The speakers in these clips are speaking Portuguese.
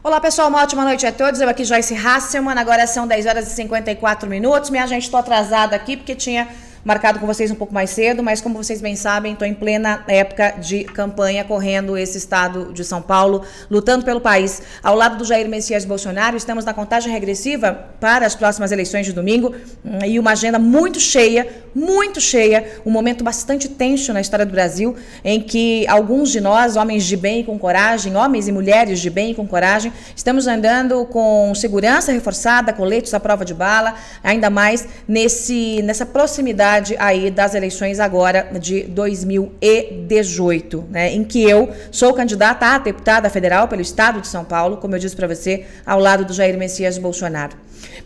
Olá pessoal, uma ótima noite a todos, eu aqui Joyce Hasselman, agora são 10 horas e 54 minutos, minha gente, estou atrasada aqui porque tinha marcado com vocês um pouco mais cedo, mas como vocês bem sabem, estou em plena época de campanha, correndo esse estado de São Paulo, lutando pelo país. Ao lado do Jair Messias Bolsonaro, estamos na contagem regressiva para as próximas eleições de domingo e uma agenda muito cheia, um momento bastante tenso na história do Brasil, em que alguns de nós, homens de bem e com coragem, homens e mulheres de bem e com coragem, estamos andando com segurança reforçada, coletes à prova de bala, ainda mais nessa proximidade aí das eleições agora de 2018, né, em que eu sou candidata a deputada federal pelo estado de São Paulo, como eu disse para você, ao lado do Jair Messias Bolsonaro.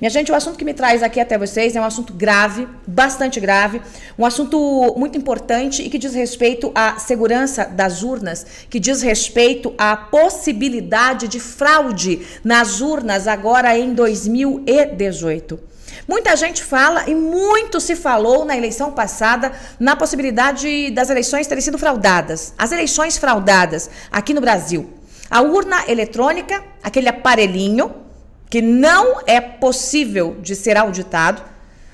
Minha gente, o assunto que me traz aqui até vocês é um assunto grave, bastante grave, um assunto muito importante e que diz respeito à segurança das urnas, que diz respeito à possibilidade de fraude nas urnas agora em 2018. Muita gente fala e muito se falou na eleição passada na possibilidade das eleições terem sido fraudadas. As eleições fraudadas aqui no Brasil. A urna eletrônica, aquele aparelhinho que não é possível de ser auditado,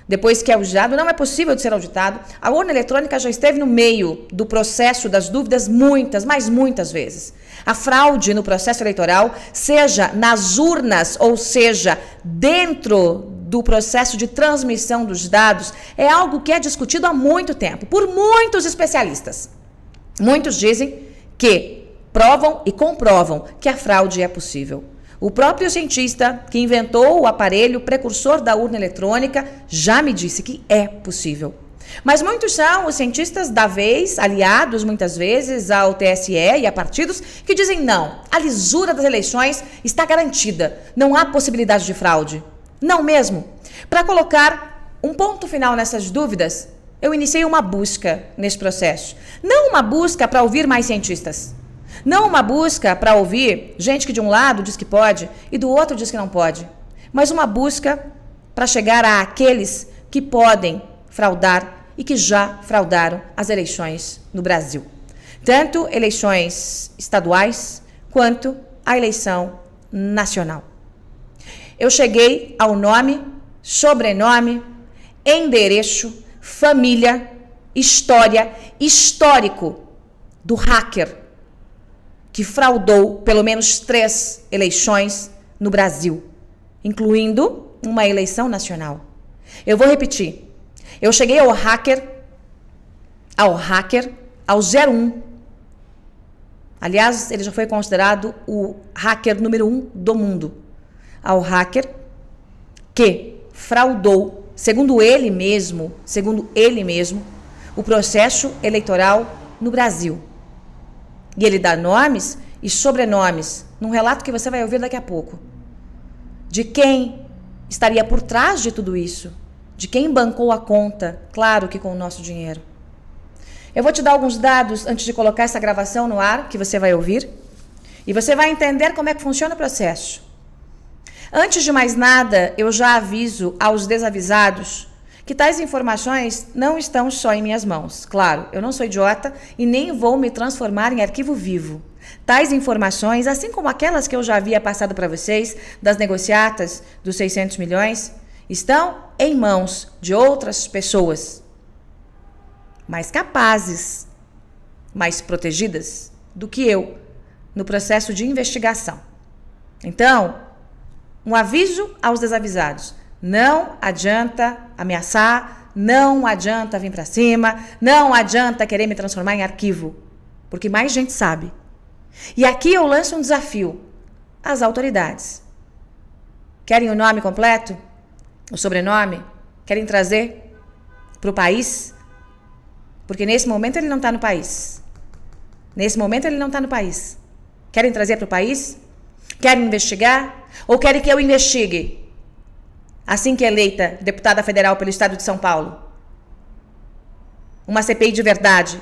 depois que é auditado, não é possível de ser auditado. A urna eletrônica já esteve no meio do processo das dúvidas muitas, mas muitas vezes. A fraude no processo eleitoral, seja nas urnas ou seja dentro do processo de transmissão dos dados, é algo que é discutido há muito tempo, por muitos especialistas. Muitos dizem que provam e comprovam que a fraude é possível. O próprio cientista que inventou o aparelho precursor da urna eletrônica já me disse que é possível. Mas muitos são os cientistas da vez, aliados muitas vezes ao TSE e a partidos, que dizem não, a lisura das eleições está garantida, não há possibilidade de fraude. Não mesmo. Para colocar um ponto final nessas dúvidas, eu iniciei uma busca nesse processo. Não uma busca para ouvir mais cientistas. Não uma busca para ouvir gente que de um lado diz que pode e do outro diz que não pode. Mas uma busca para chegar àqueles que podem fraudar e que já fraudaram as eleições no Brasil. Tanto eleições estaduais quanto a eleição nacional. Eu cheguei ao nome, sobrenome, endereço, família, história, histórico do hacker que fraudou pelo menos 3 eleições no Brasil, incluindo uma eleição nacional. Eu vou repetir. Eu cheguei ao hacker, ao 01. Aliás, ele já foi considerado o hacker número 1 do mundo. Ao hacker que fraudou, segundo ele mesmo, o processo eleitoral no Brasil. E ele dá nomes e sobrenomes num relato que você vai ouvir daqui a pouco. De quem estaria por trás de tudo isso, de quem bancou a conta, claro que com o nosso dinheiro. Eu vou te dar alguns dados antes de colocar essa gravação no ar, que você vai ouvir, e você vai entender como é que funciona o processo. Antes de mais nada, eu já aviso aos desavisados que tais informações não estão só em minhas mãos. Claro, eu não sou idiota e nem vou me transformar em arquivo vivo. Tais informações, assim como aquelas que eu já havia passado para vocês, das negociatas dos 600 milhões, estão em mãos de outras pessoas mais capazes, mais protegidas do que eu no processo de investigação. Então, um aviso aos desavisados. Não adianta ameaçar, não adianta vir para cima, não adianta querer me transformar em arquivo, porque mais gente sabe. E aqui eu lanço um desafio às autoridades. Querem o nome completo? O sobrenome? Querem trazer para o país? Porque nesse momento ele não está no país. Querem trazer para o país? Querem investigar? Ou querem que eu investigue? Assim que eleita deputada federal pelo estado de São Paulo. Uma CPI de verdade.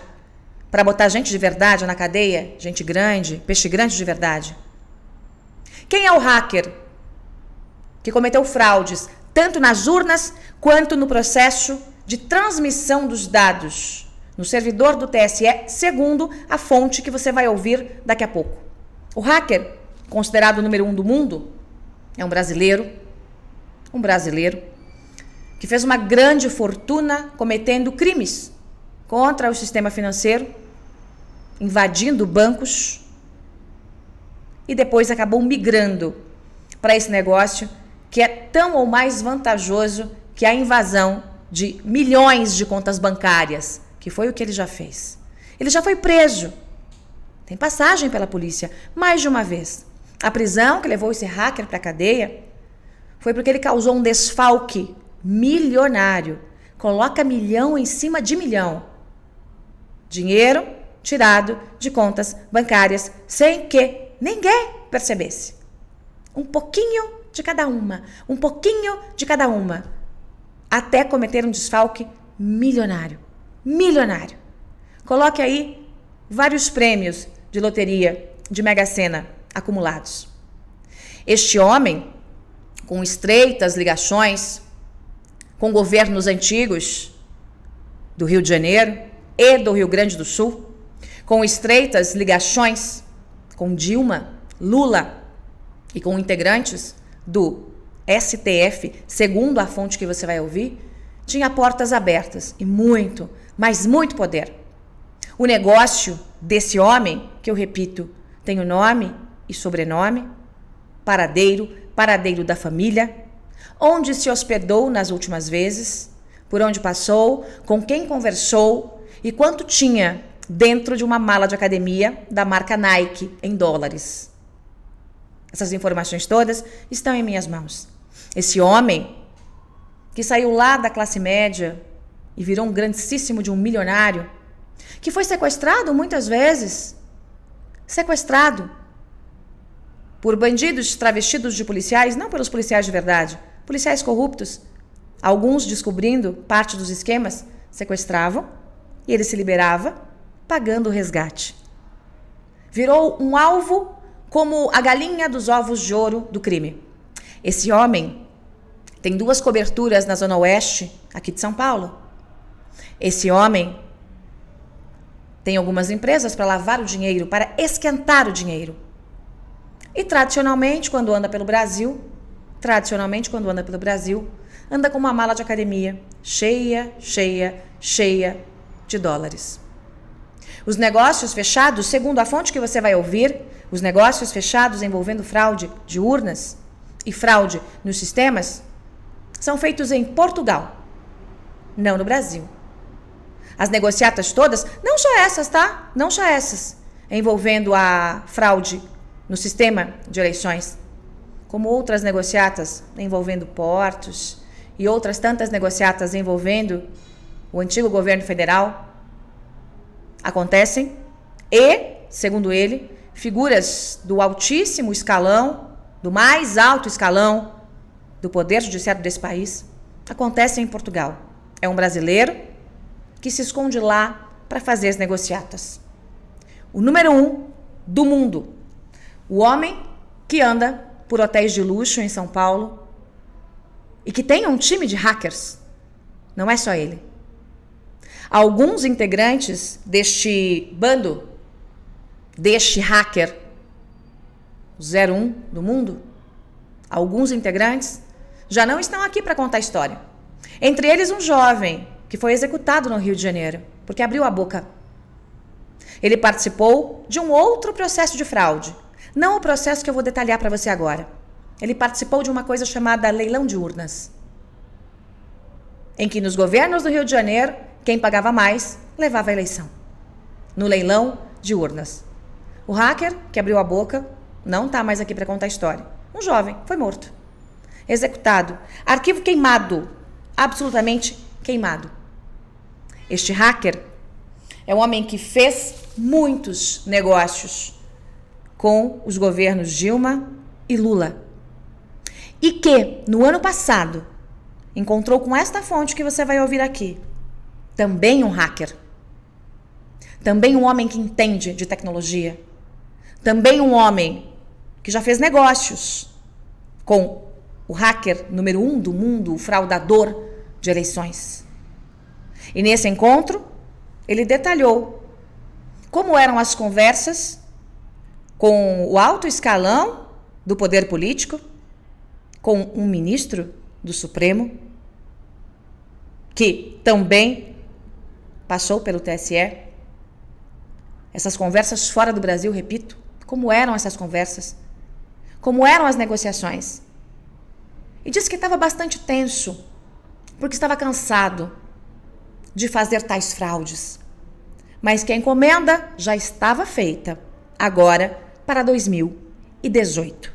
Para botar gente de verdade na cadeia, gente grande, peixe grande de verdade. Quem é o hacker que cometeu fraudes, tanto nas urnas quanto no processo de transmissão dos dados no servidor do TSE, segundo a fonte que você vai ouvir daqui a pouco? O hacker considerado o número 1 do mundo, é um brasileiro que fez uma grande fortuna cometendo crimes contra o sistema financeiro, invadindo bancos e depois acabou migrando para esse negócio que é tão ou mais vantajoso que a invasão de milhões de contas bancárias, que foi o que ele já fez. Ele já foi preso, tem passagem pela polícia mais de uma vez. A prisão que levou esse hacker para a cadeia foi porque ele causou um desfalque milionário. Coloca milhão em cima de milhão. Dinheiro tirado de contas bancárias sem que ninguém percebesse. Um pouquinho de cada uma, até cometer um desfalque milionário. Coloque aí vários prêmios de loteria, de Mega Sena acumulados. Este homem, com estreitas ligações com governos antigos do Rio de Janeiro e do Rio Grande do Sul, com estreitas ligações com Dilma, Lula e com integrantes do STF, segundo a fonte que você vai ouvir, tinha portas abertas e muito, mas muito poder. O negócio desse homem, que eu repito, tem o nome e sobrenome, paradeiro da família, onde se hospedou nas últimas vezes, por onde passou, com quem conversou e quanto tinha dentro de uma mala de academia da marca Nike em dólares. Essas informações todas estão em minhas mãos. Esse homem que saiu lá da classe média e virou um grandíssimo de um milionário, que foi sequestrado muitas vezes, por bandidos travestidos de policiais, não pelos policiais de verdade, policiais corruptos, alguns descobrindo parte dos esquemas, sequestravam e ele se liberava pagando o resgate. Virou um alvo como a galinha dos ovos de ouro do crime. Esse homem tem 2 coberturas na Zona Oeste, aqui de São Paulo. Esse homem tem algumas empresas para lavar o dinheiro, para esquentar o dinheiro. E tradicionalmente, quando anda pelo Brasil, anda com uma mala de academia cheia de dólares. Os negócios fechados, segundo a fonte que você vai ouvir, os negócios fechados envolvendo fraude de urnas e fraude nos sistemas, são feitos em Portugal, não no Brasil. As negociatas todas, não só essas, tá? Não só essas, envolvendo a fraude no sistema de eleições, como outras negociatas envolvendo portos e outras tantas negociatas envolvendo o antigo governo federal, acontecem e, segundo ele, figuras do altíssimo escalão, do mais alto escalão do poder judiciário desse país, acontecem em Portugal. É um brasileiro que se esconde lá para fazer as negociatas. O número 1 do mundo. O homem que anda por hotéis de luxo em São Paulo e que tem um time de hackers. Não é só ele. Alguns integrantes deste bando, deste hacker 01 do mundo, alguns integrantes já não estão aqui para contar a história. Entre eles um jovem que foi executado no Rio de Janeiro, porque abriu a boca. Ele participou de um outro processo de fraude. Não o processo que eu vou detalhar para você agora. Ele participou de uma coisa chamada leilão de urnas, em que nos governos do Rio de Janeiro, quem pagava mais levava a eleição. No leilão de urnas. O hacker que abriu a boca não está mais aqui para contar a história. Um jovem foi morto, executado, arquivo queimado, absolutamente queimado. Este hacker é um homem que fez muitos negócios com os governos Dilma e Lula. E que, no ano passado, encontrou com esta fonte que você vai ouvir aqui, também um hacker, também um homem que entende de tecnologia, também um homem que já fez negócios com o hacker número 1 do mundo, o fraudador de eleições. E nesse encontro, ele detalhou como eram as conversas com o alto escalão do poder político, com um ministro do Supremo, que também passou pelo TSE. Essas conversas fora do Brasil, repito, como eram essas conversas? Como eram as negociações? E disse que estava bastante tenso, porque estava cansado de fazer tais fraudes. Mas que a encomenda já estava feita, agora para 2018.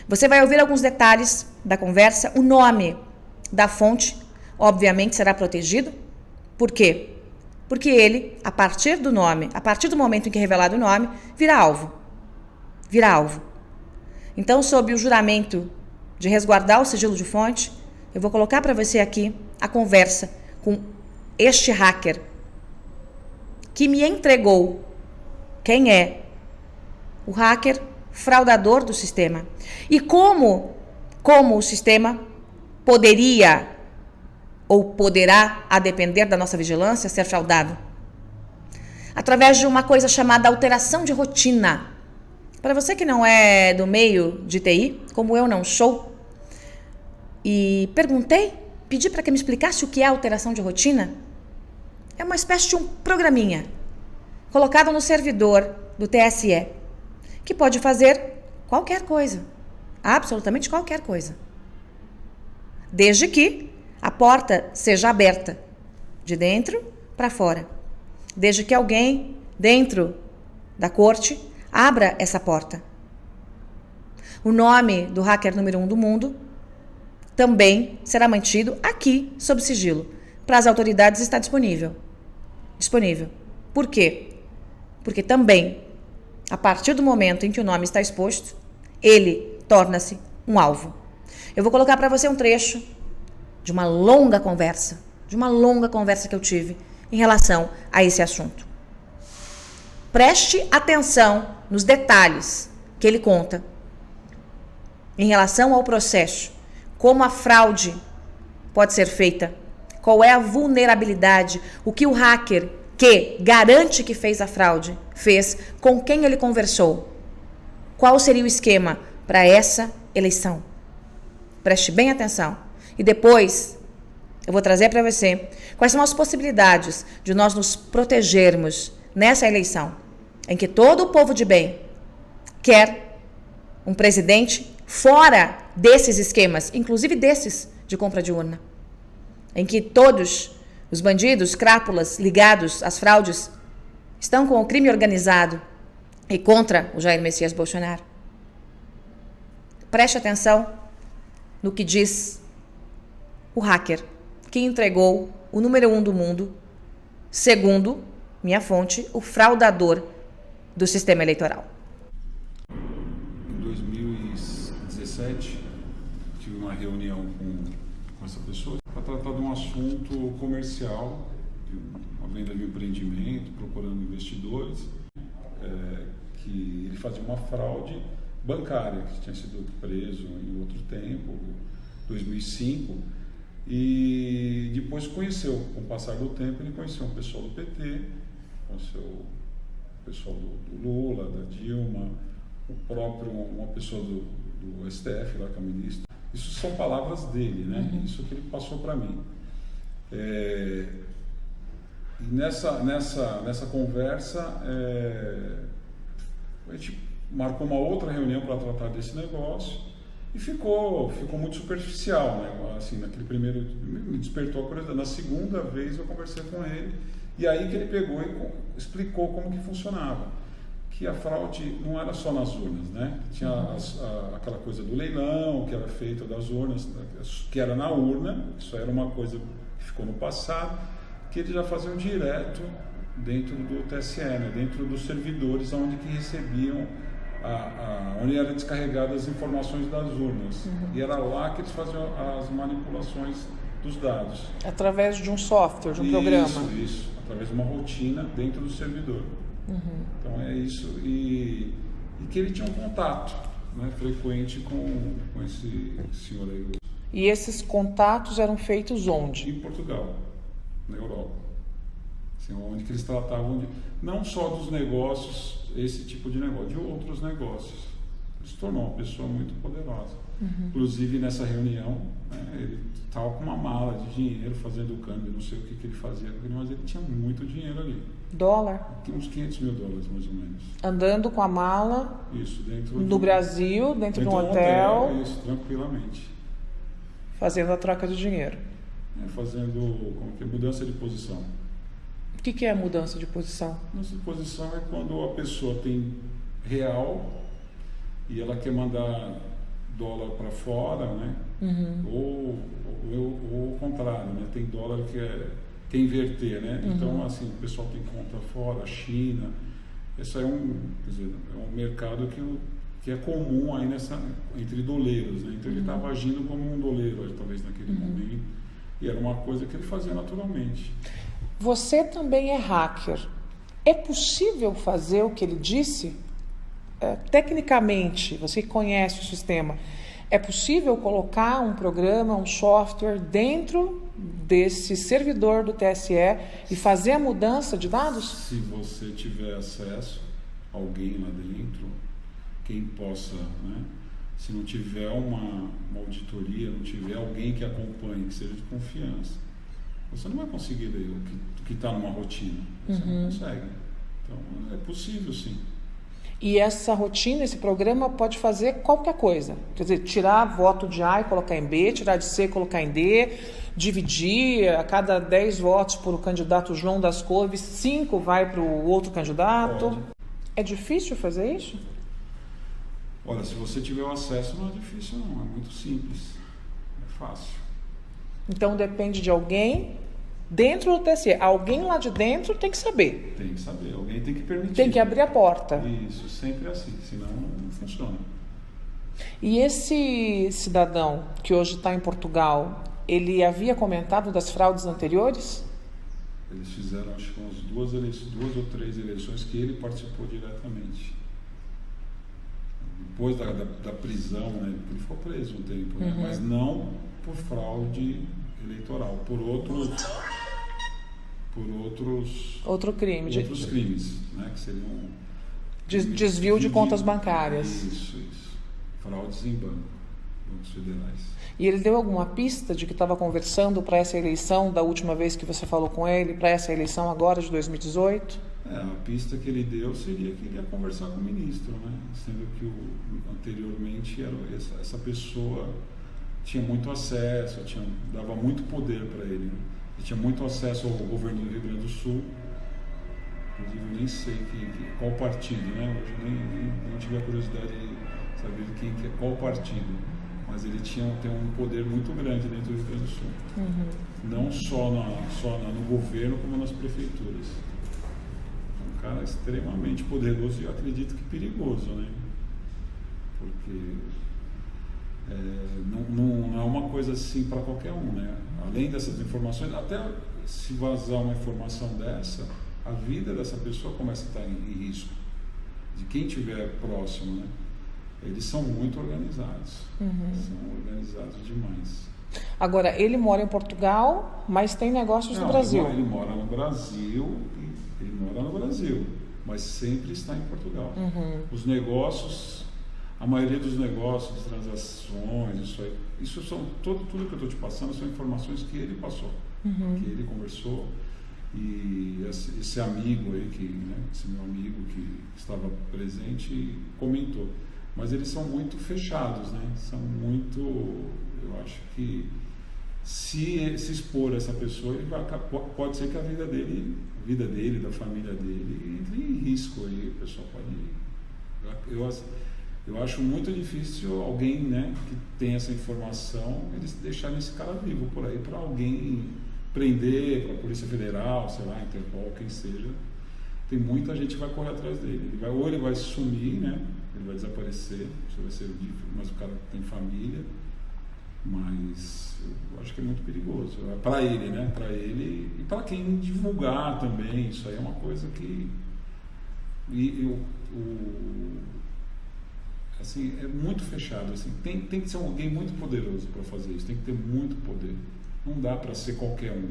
Você vai ouvir alguns detalhes da conversa. O nome da fonte, obviamente, será protegido. Por quê? Porque ele, a partir do nome, a partir do momento em que é revelado o nome, vira alvo. Vira alvo. Então, sob o juramento de resguardar o sigilo de fonte, eu vou colocar para você aqui a conversa com este hacker que me entregou quem é o hacker fraudador do sistema. E como o sistema poderia ou poderá, a depender da nossa vigilância, ser fraudado. Através de uma coisa chamada alteração de rotina. Para você que não é do meio de TI, como eu não sou, e pedi para que me explicasse o que é alteração de rotina, é uma espécie de um programinha colocado no servidor do TSE, que pode fazer qualquer coisa, absolutamente qualquer coisa, desde que a porta seja aberta de dentro para fora, desde que alguém dentro da corte abra essa porta. O nome do hacker número 1 do mundo também será mantido aqui sob sigilo. Para as autoridades está disponível. Por quê? Porque também, a partir do momento em que o nome está exposto, ele torna-se um alvo. Eu vou colocar para você um trecho de uma longa conversa que eu tive em relação a esse assunto. Preste atenção nos detalhes que ele conta em relação ao processo, como a fraude pode ser feita, qual é a vulnerabilidade, o que o hacker que garante que fez a fraude fez, com quem ele conversou, qual seria o esquema para essa eleição. Preste bem atenção. E depois eu vou trazer para você quais são as possibilidades de nós nos protegermos nessa eleição, em que todo o povo de bem quer um presidente fora desses esquemas, inclusive desses de compra de urna, em que todos os bandidos, crápulas ligados às fraudes estão com o crime organizado e contra o Jair Messias Bolsonaro. Preste atenção no que diz o hacker que entregou o número 1 do mundo, segundo minha fonte, o fraudador do sistema eleitoral. Em 2017, tive uma reunião com essa pessoa para tratar de um assunto comercial, de uma venda de um empreendimento, procurando investidores, que ele fazia uma fraude bancária, que tinha sido preso em outro tempo, 2005, e depois conheceu, com o passar do tempo, ele conheceu um pessoal do PT, conheceu o pessoal do Lula, da Dilma, o próprio, uma pessoa do STF, lá que é ministro. Isso são palavras dele, né? Isso que ele passou para mim. E nessa conversa, a gente marcou uma outra reunião para tratar desse negócio e ficou muito superficial, né? Assim, naquele primeiro, me despertou a curiosidade. Na segunda vez eu conversei com ele e aí que ele pegou e explicou como que funcionava. Que a fraude não era só nas urnas, né? Tinha aquela coisa do leilão, que era feita das urnas, que era na urna, isso era uma coisa que ficou no passado, que eles já faziam direto dentro do TSE, né? Dentro dos servidores onde que recebiam, onde eram descarregadas as informações das urnas. E era lá que eles faziam as manipulações dos dados. Através de um software, de um programa. Isso, através de uma rotina dentro do servidor. Então é isso, e que ele tinha um contato, né, frequente com esse senhor aí. E esses contatos eram feitos onde? Em Portugal, na Europa. Assim, onde que eles tratavam não só dos negócios, esse tipo de negócio, de outros negócios. se tornou uma pessoa muito poderosa. Inclusive, nessa reunião, né, ele estava com uma mala de dinheiro, fazendo o câmbio, não sei o que ele fazia, mas ele tinha muito dinheiro ali. Dólar? Uns $500 mil, mais ou menos. Andando com a mala Isso, dentro no Brasil, dentro de um hotel, isso, tranquilamente. fazendo a troca de dinheiro. Fazendo mudança de posição. O que é a mudança de posição? Mudança de posição é quando a pessoa tem real e ela quer mandar dólar para fora, né? Ou o contrário, né? Tem dólar que quer inverter, né? Então, assim, o pessoal tem conta fora, China. Esse é um mercado que é comum aí entre doleiros, né? Então ele estava agindo como um doleiro, talvez naquele momento, e era uma coisa que ele fazia naturalmente. Você também é hacker. É possível fazer o que ele disse? Tecnicamente, você que conhece o sistema, é possível colocar um programa, um software dentro desse servidor do TSE e fazer a mudança de dados? Se você tiver acesso, alguém lá dentro, quem possa, né? Se não tiver uma auditoria, não tiver alguém que acompanhe, que seja de confiança, você não vai conseguir ler o que está numa rotina. Você não consegue. Então, é possível, sim. E essa rotina, esse programa pode fazer qualquer coisa. Quer dizer, tirar voto de A e colocar em B, tirar de C e colocar em D, dividir a cada 10 votos por o candidato João das Couves, 5 vai para o outro candidato. Pode. É difícil fazer isso? Olha, se você tiver o acesso, não é difícil não, é muito simples, é fácil. Então depende de alguém dentro do TSE. Alguém lá de dentro tem que saber. Tem que saber, alguém tem que permitir. Tem que abrir a porta. Isso, sempre é assim, senão não funciona. E esse cidadão que hoje está em Portugal, ele havia comentado das fraudes anteriores? Eles fizeram, acho que umas 2 ou 3 eleições que ele participou diretamente. Depois da prisão, né? Ele ficou preso um tempo, né? Mas não por fraude eleitoral, por outros crimes, né? Que seriam desvio de contas bancárias. Isso. Fraudes em bancos federais. E ele deu alguma pista de que estava conversando para essa eleição, da última vez que você falou com ele, para essa eleição agora de 2018? A pista que ele deu seria que ele ia conversar com o ministro, né? Sendo que anteriormente essa pessoa tinha muito acesso, dava muito poder para ele, né? Ele tinha muito acesso ao governo do Rio Grande do Sul. Inclusive, eu nem sei qual partido, né? Hoje nem tive a curiosidade de saber qual partido. Mas ele tem um poder muito grande dentro do Rio Grande do Sul. Não só no governo, como nas prefeituras. É um cara extremamente poderoso e eu acredito que perigoso, né? Porque não é uma coisa assim para qualquer um, né? Além dessas informações, até se vazar uma informação dessa, a vida dessa pessoa começa a estar em risco, de quem estiver próximo, né? Eles são muito organizados, são organizados demais. Agora, ele mora em Portugal, mas tem negócios no Brasil. Ele mora no Brasil, mas sempre está em Portugal. Os negócios, a maioria dos negócios, transações, isso são tudo que eu estou te passando são informações que ele passou, que ele conversou. E esse amigo aí, esse meu amigo que estava presente, comentou. Mas eles são muito fechados, né? São muito... Eu acho que se expor a essa pessoa, pode ser que a vida dele, da família dele, entre em risco aí. O pessoal pode... Eu acho muito difícil alguém, né, que tem essa informação, eles deixarem esse cara vivo por aí para alguém prender, para a Polícia Federal, sei lá, Interpol, quem seja. Tem muita gente que vai correr atrás dele. Ou ele vai sumir, né? Ele vai desaparecer, isso vai ser difícil, mas o cara tem família. Mas eu acho que é muito perigoso. Para ele, né? Para ele e para quem divulgar também. Isso aí é uma coisa que... assim, é muito fechado. Assim, tem que ser alguém muito poderoso para fazer isso. Tem que ter muito poder. Não dá para ser qualquer um.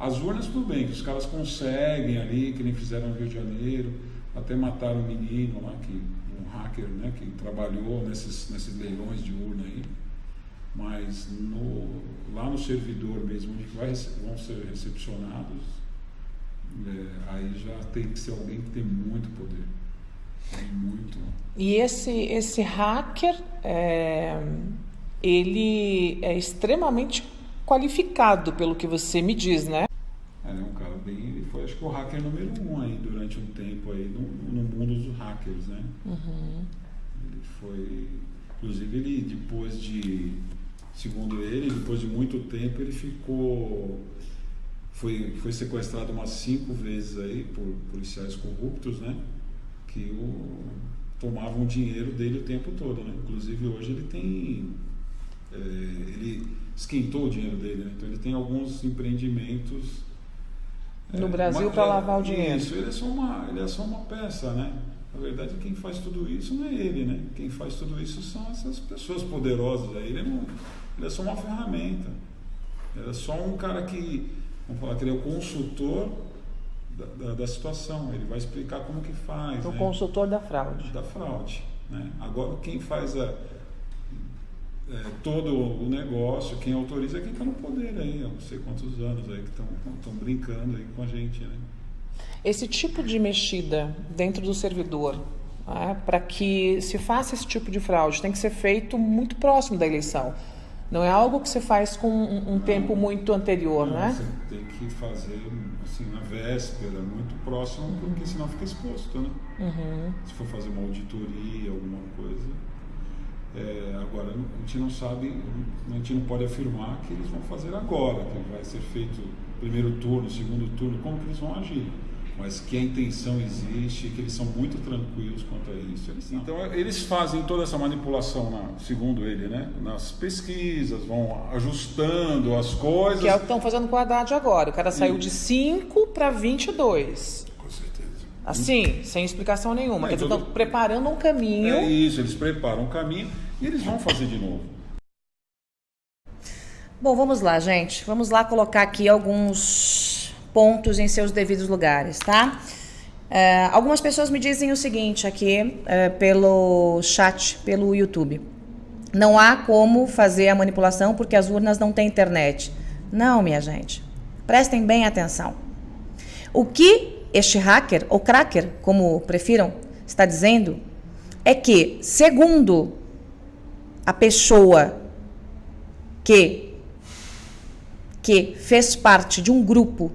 As urnas, tudo bem, que os caras conseguem ali, que nem fizeram no Rio de Janeiro, até mataram um menino lá, um hacker, né, que trabalhou nesses leilões de urna aí, mas lá no servidor mesmo, onde vão ser recepcionados, aí já tem que ser alguém que tem muito poder. Muito. E esse hacker, ele é extremamente qualificado, pelo que você me diz, né? Ele é um cara ele foi, acho que, o hacker número 1 aí, durante um tempo aí, no mundo dos hackers, né? Ele foi, inclusive, segundo ele, depois de muito tempo, ele foi sequestrado umas 5 vezes aí por policiais corruptos, né? Que tomavam o dinheiro dele o tempo todo, né? Inclusive hoje ele esquentou o dinheiro dele, né? Então ele tem alguns empreendimentos no Brasil para lavar o dinheiro. Isso, ele é só uma peça, né? Na verdade, quem faz tudo isso não é ele, né? Quem faz tudo isso são essas pessoas poderosas aí. Ele é só uma ferramenta. Ele é só um cara que, vamos falar que ele é o consultor da situação. Ele vai explicar como que faz. O né? consultor da fraude. Da fraude, né? Agora, quem faz todo o negócio, quem autoriza é quem está no poder aí, há não sei quantos anos aí, que estão brincando aí com a gente, né? Esse tipo de mexida dentro do servidor, né, para que se faça esse tipo de fraude, tem que ser feito muito próximo da eleição. Não é algo que você faz com um tempo muito anterior, não, né? Você tem que fazer assim, na véspera, muito próximo, porque senão fica exposto, né? Se for fazer uma auditoria, alguma coisa. Agora, a gente não sabe, a gente não pode afirmar que eles vão fazer agora, que vai ser feito primeiro turno, segundo turno, como que eles vão agir. Mas que a intenção existe, que eles são muito tranquilos quanto a isso. Então, eles fazem toda essa manipulação, segundo ele, né? Nas pesquisas, vão ajustando as coisas. Que é o que estão fazendo com o Haddad agora. O cara saiu de 5 para 22. Com certeza. Assim, sem explicação nenhuma. Quer dizer, estão preparando um caminho. É isso, eles preparam um caminho e eles vão fazer de novo. Bom, vamos lá, gente. Vamos lá colocar aqui alguns pontos em seus devidos lugares, tá? Algumas pessoas me dizem o seguinte aqui pelo chat, pelo YouTube. Não há como fazer a manipulação porque as urnas não têm internet. Não, minha gente. Prestem bem atenção. O que este hacker, ou cracker, como prefiram, está dizendo, é que, segundo a pessoa que fez parte de um grupo,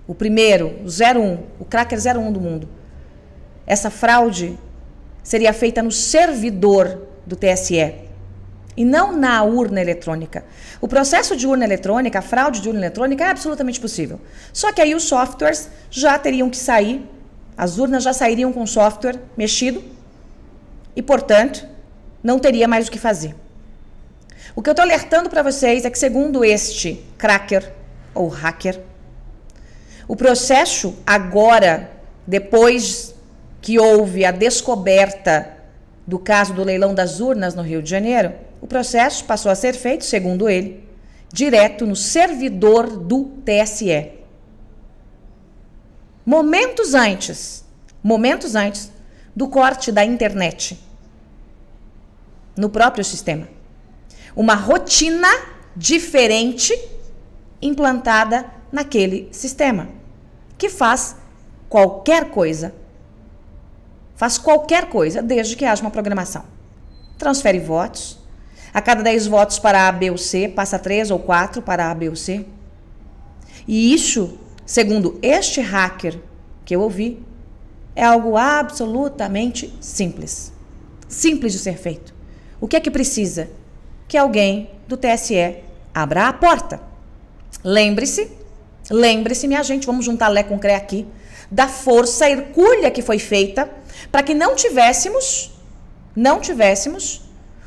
o primeiro, o 01, o cracker 01 do mundo, essa fraude seria feita no servidor do TSE e não na urna eletrônica. O processo de urna eletrônica, a fraude de urna eletrônica é absolutamente possível. Só que aí os softwares já teriam que sair, as urnas já sairiam com o software mexido e, portanto, não teria mais o que fazer. O que eu estou alertando para vocês é que, segundo este cracker ou hacker, o processo agora, depois que houve a descoberta do caso do leilão das urnas no Rio de Janeiro, o processo passou a ser feito, segundo ele, direto no servidor do TSE. Momentos antes do corte da internet, no próprio sistema. Uma rotina diferente implantada naquele sistema, que faz qualquer coisa. Faz qualquer coisa, desde que haja uma programação. Transfere votos. A cada 10 votos para A, B ou C, passa 3 ou 4 para A, B ou C. E isso, segundo este hacker que eu ouvi, é algo absolutamente simples. Simples de ser feito. O que é que precisa? Que alguém do TSE abra a porta. Lembre-se, minha gente, vamos juntar Lé com Cré aqui, da força hercúlea que foi feita para que não tivéssemos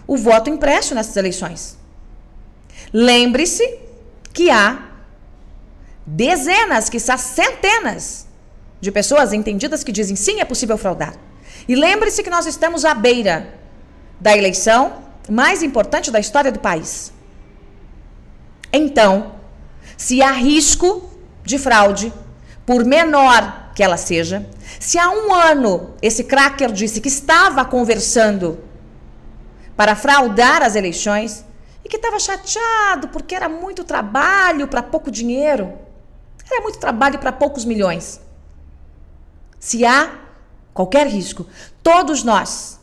o voto impresso nessas eleições. Lembre-se que há dezenas, quiçá centenas de pessoas entendidas que dizem sim, é possível fraudar. E lembre-se que nós estamos à beira da eleição mais importante da história do país. Então, se há risco de fraude, por menor que ela seja, Se há um ano esse cracker disse que estava conversando para fraudar as eleições e que estava chateado porque era muito trabalho para pouco dinheiro, era muito trabalho para poucos milhões. Se há qualquer risco, todos nós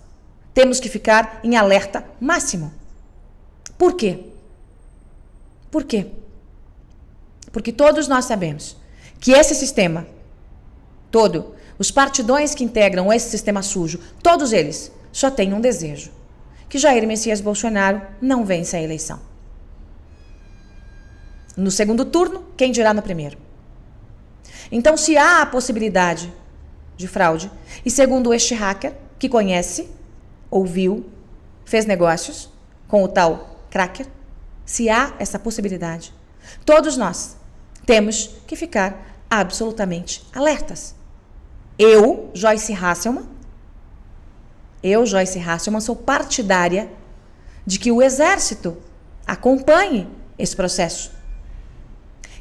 temos que ficar em alerta máximo. Por quê? Por quê? Porque todos nós sabemos que esse sistema todo, os partidões que integram esse sistema sujo, todos eles só têm um desejo: que Jair Messias Bolsonaro não vença a eleição. No segundo turno, quem dirá no primeiro? Então, se há a possibilidade de fraude, e segundo este hacker, que conhece, ouviu, fez negócios com o tal cracker, se há essa possibilidade, todos nós temos que ficar absolutamente alertas. Eu, Joyce Hasselmann, sou partidária de que o Exército acompanhe esse processo.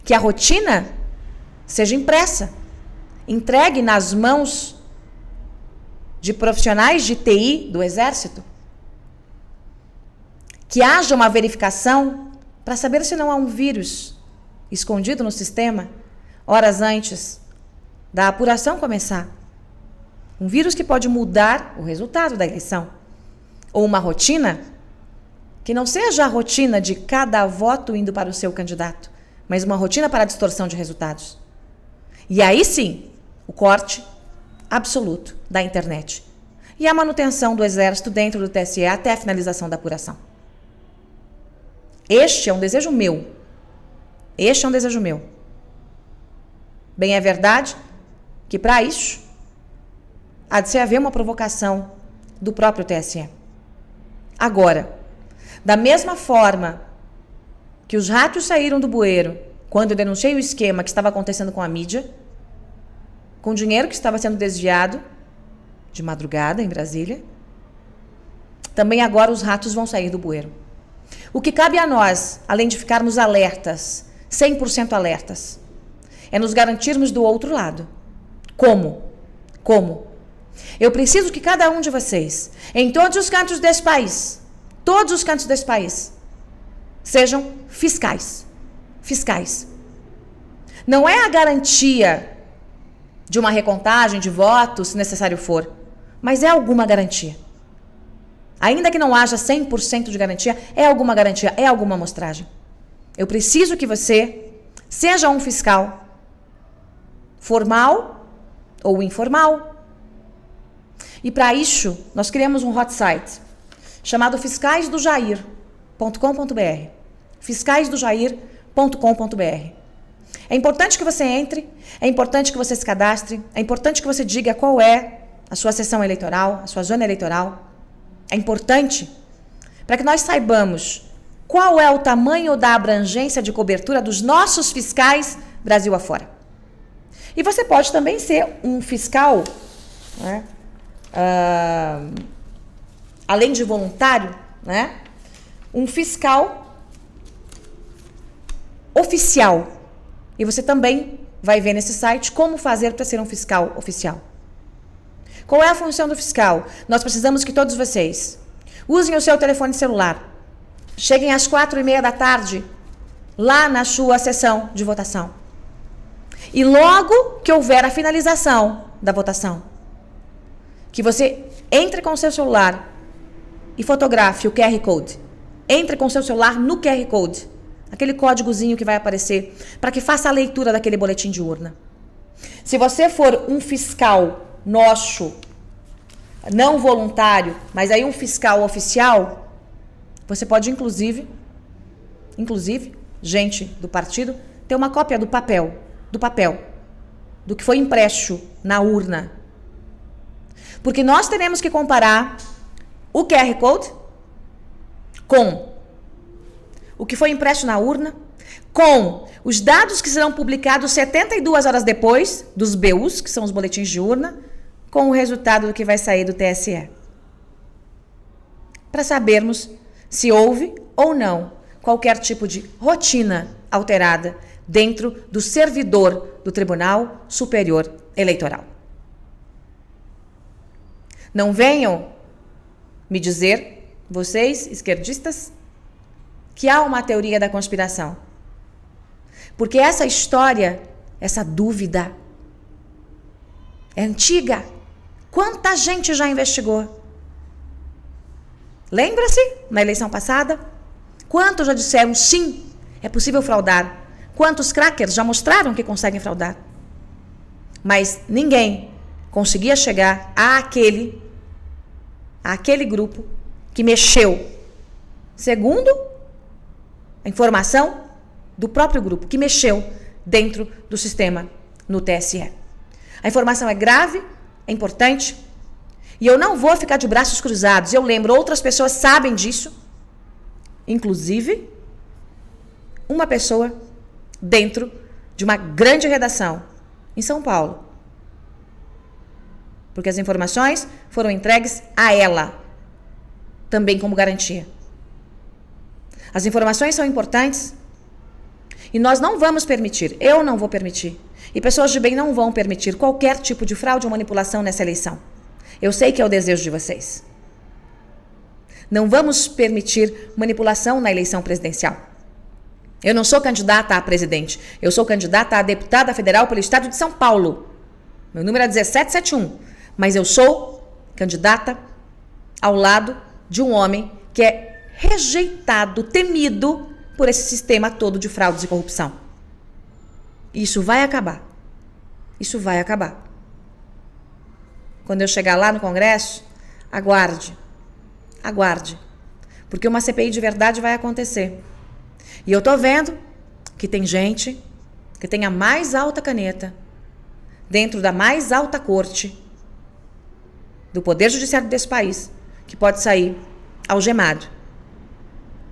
Que a rotina seja impressa, entregue nas mãos de profissionais de TI do Exército. Que haja uma verificação para saber se não há um vírus escondido no sistema horas antes da apuração começar. Um vírus que pode mudar o resultado da eleição. Ou uma rotina que não seja a rotina de cada voto indo para o seu candidato, mas uma rotina para a distorção de resultados. E aí sim, o corte absoluto da internet. E a manutenção do Exército dentro do TSE até a finalização da apuração. Este é um desejo meu. Bem, é verdade que para isso há de se haver uma provocação do próprio TSE. Agora, da mesma forma que os ratos saíram do bueiro quando eu denunciei o esquema que estava acontecendo com a mídia, com dinheiro que estava sendo desviado de madrugada em Brasília, também agora os ratos vão sair do bueiro. O que cabe a nós, além de ficarmos alertas, 100% alertas, é nos garantirmos do outro lado. Como? Eu preciso que cada um de vocês, em todos os cantos desse país, sejam fiscais. Não é a garantia de uma recontagem de votos, se necessário for, mas é alguma garantia. Ainda que não haja 100% de garantia, é alguma garantia, é alguma amostragem. Eu preciso que você seja um fiscal, formal ou informal. E para isso, nós criamos um hot site chamado fiscaisdojair.com.br. fiscaisdojair.com.br. É importante que você entre, é importante que você se cadastre, é importante que você diga qual é a sua seção eleitoral, a sua zona eleitoral. É importante para que nós saibamos qual é o tamanho da abrangência de cobertura dos nossos fiscais Brasil afora. E você pode também ser um fiscal, né? Além de voluntário, né? Um fiscal oficial. E você também vai ver nesse site como fazer para ser um fiscal oficial. Qual é a função do fiscal? Nós precisamos que todos vocês usem o seu telefone celular. Cheguem às 4h30 da tarde lá na sua sessão de votação. E logo que houver a finalização da votação, que você entre com o seu celular e fotografe o QR Code. Entre com o seu celular no QR Code, aquele códigozinho que vai aparecer, para que faça a leitura daquele boletim de urna. Se você for um fiscal nosso, não voluntário, mas aí um fiscal oficial, você pode inclusive, gente do partido, ter uma cópia do papel, do que foi impresso na urna. Porque nós teremos que comparar o QR Code com o que foi impresso na urna, com os dados que serão publicados 72 horas depois dos BUs, que são os boletins de urna, com o resultado do que vai sair do TSE. Para sabermos se houve ou não qualquer tipo de rotina alterada dentro do servidor do Tribunal Superior Eleitoral. Não venham me dizer, vocês, esquerdistas, que há uma teoria da conspiração. Porque essa história, essa dúvida, é antiga. Quanta gente já investigou? Lembra-se, na eleição passada? Quantos já disseram, sim, é possível fraudar? Quantos crackers já mostraram que conseguem fraudar? Mas ninguém conseguia chegar àquele grupo que mexeu, segundo a informação do próprio grupo, que mexeu dentro do sistema no TSE. A informação é grave, é importante, e eu não vou ficar de braços cruzados. Eu lembro, outras pessoas sabem disso, inclusive uma pessoa dentro de uma grande redação em São Paulo. Porque as informações foram entregues a ela, também como garantia. As informações são importantes e nós não vamos permitir, eu não vou permitir, e pessoas de bem não vão permitir qualquer tipo de fraude ou manipulação nessa eleição. Eu sei que é o desejo de vocês. Não vamos permitir manipulação na eleição presidencial. Eu não sou candidata a presidente, eu sou candidata a deputada federal pelo estado de São Paulo. Meu número é 1771, mas eu sou candidata ao lado de um homem que é rejeitado, temido por esse sistema todo de fraudes e corrupção. Isso vai acabar. Isso vai acabar. Quando eu chegar lá no Congresso, aguarde. Aguarde. Porque uma CPI de verdade vai acontecer. E eu tô vendo que tem gente que tem a mais alta caneta dentro da mais alta corte do Poder Judiciário desse país, que pode sair algemado.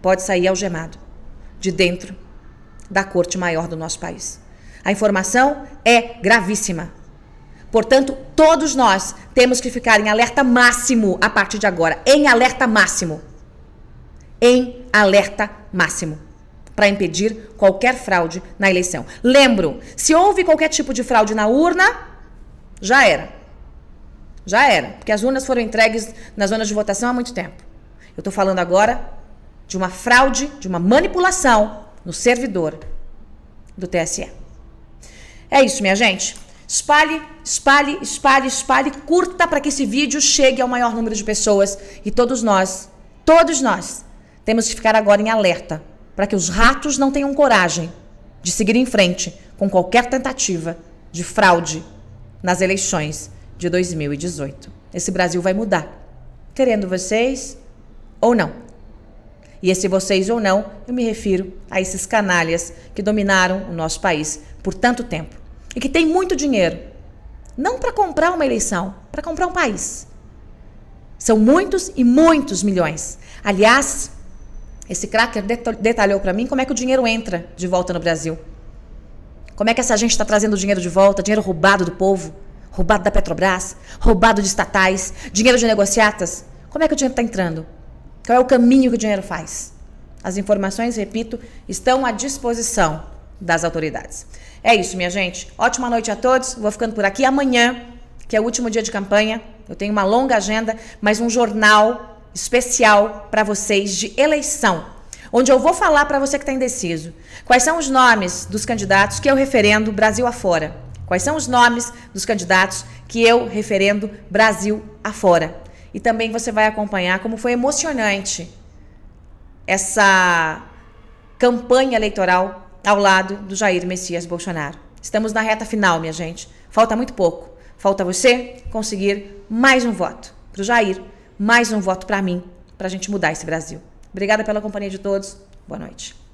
Pode sair algemado de dentro da corte maior do nosso país. A informação é gravíssima. Portanto, todos nós temos que ficar em alerta máximo a partir de agora. Em alerta máximo. Em alerta máximo. Para impedir qualquer fraude na eleição. Lembro, se houve qualquer tipo de fraude na urna, já era. Já era. Porque as urnas foram entregues nas zonas de votação há muito tempo. Eu estou falando agora de uma fraude, de uma manipulação no servidor do TSE. É isso, minha gente. Espalhe, espalhe, espalhe, espalhe, curta para que esse vídeo chegue ao maior número de pessoas. E todos nós, temos que ficar agora em alerta para que os ratos não tenham coragem de seguir em frente com qualquer tentativa de fraude nas eleições de 2018. Esse Brasil vai mudar, querendo vocês ou não. E esse vocês ou não, eu me refiro a esses canalhas que dominaram o nosso país por tanto tempo. E que tem muito dinheiro, não para comprar uma eleição, para comprar um país. São muitos e muitos milhões. Aliás, esse cracker detalhou para mim como é que o dinheiro entra de volta no Brasil. Como é que essa gente está trazendo o dinheiro de volta, dinheiro roubado do povo, roubado da Petrobras, roubado de estatais, dinheiro de negociatas. Como é que o dinheiro está entrando? Qual é o caminho que o dinheiro faz? As informações, repito, estão à disposição das autoridades. É isso, minha gente. Ótima noite a todos. Vou ficando por aqui. Amanhã, que é o último dia de campanha, eu tenho uma longa agenda, mas um jornal especial para vocês de eleição, onde eu vou falar para você que está indeciso quais são os nomes dos candidatos que eu referendo Brasil afora. Quais são os nomes dos candidatos que eu referendo Brasil afora. E também você vai acompanhar como foi emocionante essa campanha eleitoral ao lado do Jair Messias Bolsonaro. Estamos na reta final, minha gente. Falta muito pouco. Falta você conseguir mais um voto para o Jair, mais um voto para mim, para a gente mudar esse Brasil. Obrigada pela companhia de todos. Boa noite.